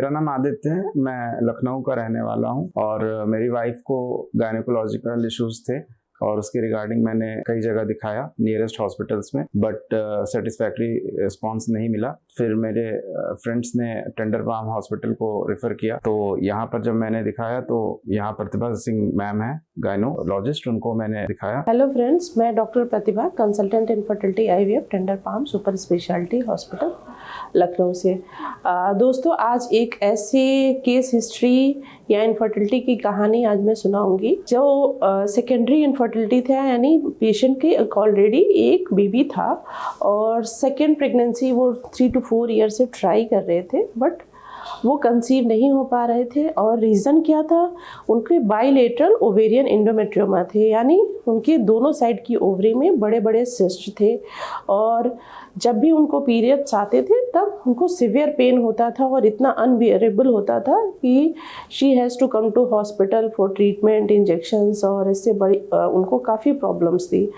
मेरा नाम आदित्य है। मैं लखनऊ का रहने वाला हूँ और मेरी वाइफ को गायनेकोलॉजिकल इश्यूज थे और उसके रिगार्डिंग मैंने कई जगह दिखाया नियरेस्ट हॉस्पिटल्स में, बट सेटिस्फैक्ट्री रिस्पांस नहीं मिला। फिर मेरे फ्रेंड्स ने टेंडर पाम हॉस्पिटल को रेफर किया, तो यहाँ पर जब मैंने दिखाया तो यहाँ प्रतिभा सिंह मैम है गायनोलॉजिस्ट, उनको मैंने दिखाया। हेलो फ्रेंड्स, मैं डॉक्टर प्रतिभा, कंसल्टेंट इन fertility IVF tender palm super speciality hospital Lucknow से। दोस्तों, आज एक ऐसे केस हिस्ट्री या इनफर्टिलिटी की कहानी आज मैं सुनाऊंगी जो सेकेंडरी इनफर्टिलिटी था, यानी पेशेंट के ऑलरेडी एक बेबी था और सेकेंड प्रेगनेंसी वो 3 to 4 ईयर से ट्राई कर रहे थे, बट वो कंसीव नहीं हो पा रहे थे। और रीज़न क्या था? उनके बाइलेटरल ओवेरियन एंडोमेट्रियोमा थे, यानी उनके दोनों साइड की ओवरी में बड़े बड़े सिस्ट थे और जब भी उनको पीरियड्स आते थे तब उनको सिवियर पेन होता था और इतना अनबियरेबल होता था कि she has to come to hospital for treatment, injections, और इससे बड़ी उनको काफ़ी प्रॉब्लम्स थी।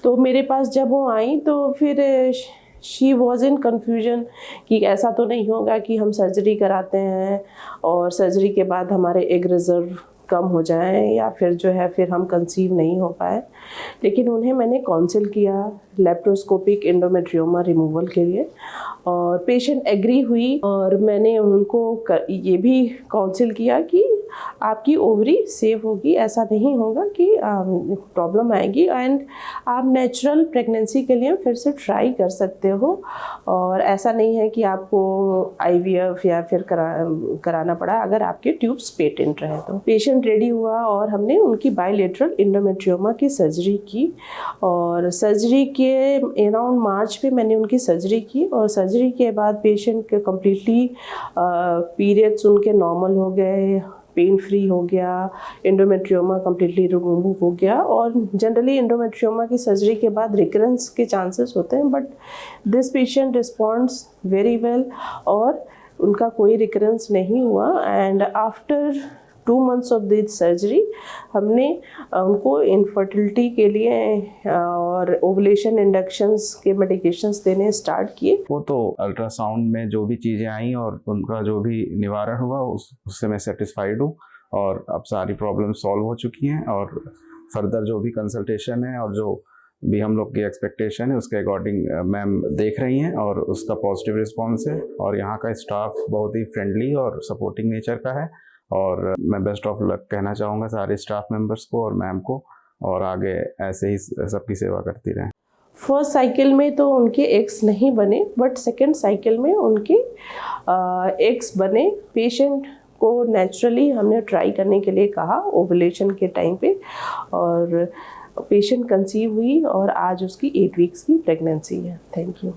तो मेरे पास जब वो आई तो फिर शी वॉज इन कन्फ्यूजन कि ऐसा तो नहीं होगा कि हम सर्जरी कराते हैं और सर्जरी के बाद हमारे एग रिजर्व कम हो जाएं या फिर जो है फिर हम कंसीव नहीं हो पाए। लेकिन उन्हें मैंने काउंसिल किया लेप्रोस्कोपिक एंडोमेट्रियोमा रिमूवल के लिए और पेशेंट एग्री हुई और मैंने उनको ये भी काउंसिल किया कि आपकी ओवरी सेफ होगी, ऐसा नहीं होगा कि प्रॉब्लम आएगी एंड आप नेचुरल प्रेगनेंसी के लिए फिर से ट्राई कर सकते हो और ऐसा नहीं है कि आपको IVF या फिर कराना पड़ा अगर आपके ट्यूब्स पेटेंट रहे तो। पेशेंट रेडी हुआ और हमने उनकी बाइलेटरल एंडोमेट्रियोमा की सर्जरी की और सर्जरी के अराउंड मार्च पे मैंने उनकी सर्जरी की और सर्जरी के बाद पेशेंट के कम्प्लीटली पीरियड्स उनके नॉर्मल हो गए, पेन फ्री हो गया, एंडोमेट्रियोमा कम्प्लीटली रिमूव हो गया। और जनरली एंडोमेट्रियोमा की सर्जरी के बाद रिकरेंस के चांसेस होते हैं, but this patient responds very well और उनका कोई रिकरेंस नहीं हुआ। And after 2 months of this surgery हमने उनको इनफर्टिलिटी के लिए और ओवुलेशन इंडक्शंस के मेडिकेशंस देने स्टार्ट किए। वो तो अल्ट्रासाउंड में जो भी चीज़ें आई और उनका जो भी निवारण हुआ उससे मैं सेटिस्फाइड हूँ और अब सारी प्रॉब्लम सॉल्व हो चुकी हैं और फर्दर जो भी कंसल्टेशन है और जो भी हम लोग की एक्सपेक्टेशन है उसके अकॉर्डिंग मैम देख रही हैं और उसका पॉजिटिव रिस्पॉन्स है और यहाँ का स्टाफ बहुत ही फ्रेंडली और सपोर्टिंग नेचर का है और मैं बेस्ट ऑफ लक कहना चाहूँगा सारे स्टाफ मेंबर्स को और मैम को, और आगे ऐसे ही सबकी सेवा करती रहें। फर्स्ट साइकिल में तो उनके एग्स नहीं बने, बट सेकेंड साइकिल में उनके एग्स बने। पेशेंट को नेचुरली हमने ट्राई करने के लिए कहा ओवुलेशन के टाइम पे और पेशेंट कंसीव हुई और आज उसकी 8 वीक्स की प्रेगनेंसी है। Thank you.